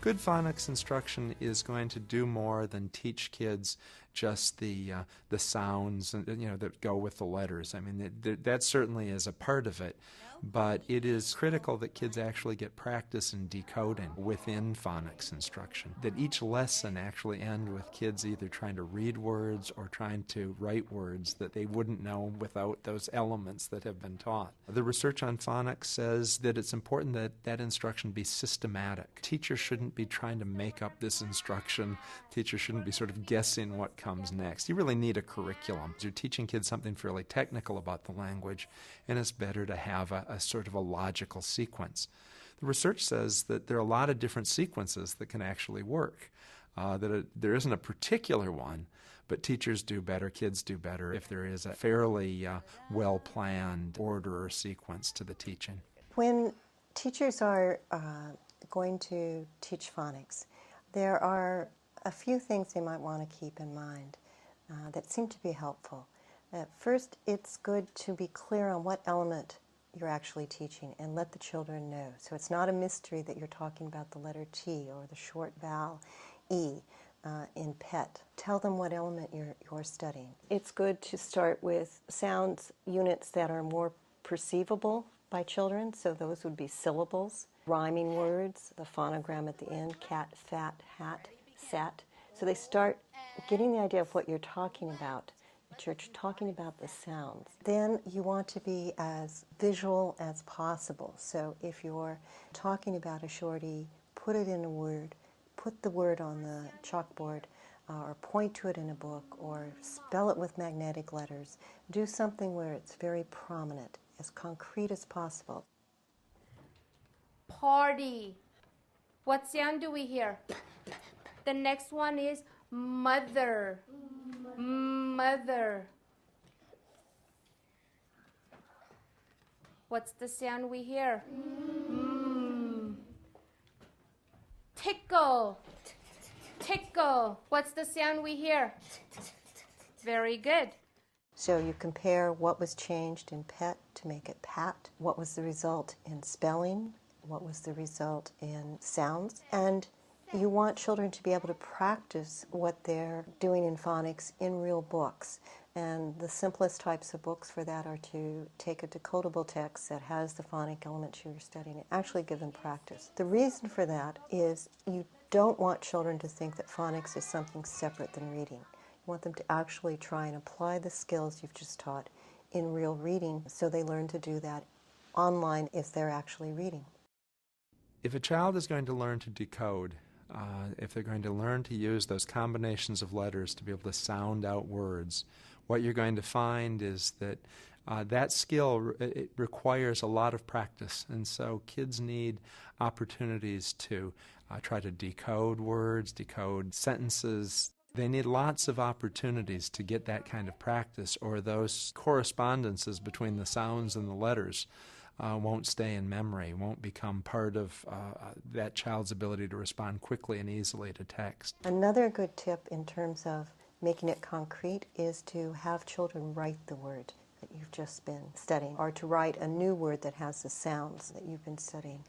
Good phonics instruction is going to do more than teach kids just the sounds and that go with the letters. I mean, that certainly is a part of it, but it is critical that kids actually get practice in decoding within phonics instruction. That each lesson actually end with kids either trying to read words or trying to write words that they wouldn't know without those elements that have been taught. The research on phonics says that it's important that that instruction be systematic. Teachers shouldn't be trying to make up this instruction. Teachers shouldn't be sort of guessing what comes next. You really need a curriculum. You're teaching kids something fairly technical about the language, and it's better to have a sort of a logical sequence. The research says that there are a lot of different sequences that can actually work. There isn't a particular one, but teachers do better, kids do better if there is a fairly well-planned order or sequence to the teaching. When teachers are going to teach phonics, there are a few things they might want to keep in mind that seem to be helpful. First, it's good to be clear on what element you're actually teaching and let the children know. So it's not a mystery that you're talking about the letter T or the short vowel E in PET. Tell them what element you're studying. It's good to start with sounds units that are more perceivable by children, so those would be syllables, rhyming words, the phonogram at the end, cat, fat, hat, sat. So they start getting the idea of what you're talking about. You're talking about the sounds. Then you want to be as visual as possible. So if you're talking about a shorty, put it in a word, put the word on the chalkboard, or point to it in a book, or spell it with magnetic letters. Do something where it's very prominent, as concrete as possible. Party. What sound do we hear? The next one is mother. Mother. What's the sound we hear? Tickle. Tickle. What's the sound we hear? Very good. So you compare what was changed in PET to make it PAT, what was the result in spelling, what was the result in sounds, and you want children to be able to practice what they're doing in phonics in real books. And the simplest types of books for that are to take a decodable text that has the phonic elements you're studying and actually give them practice. The reason for that is you don't want children to think that phonics is something separate than reading. You want them to actually try and apply the skills you've just taught in real reading so they learn to do that online if they're actually reading. If a child is going to learn to decode, if they're going to learn to use those combinations of letters to be able to sound out words, what you're going to find is that that skill it requires a lot of practice, and so kids need opportunities to try to decode words, decode sentences. They need lots of opportunities to get that kind of practice, or those correspondences between the sounds and the letters won't stay in memory, won't become part of that child's ability to respond quickly and easily to text. Another good tip in terms of making it concrete is to have children write the word that you've just been studying, or to write a new word that has the sounds that you've been studying.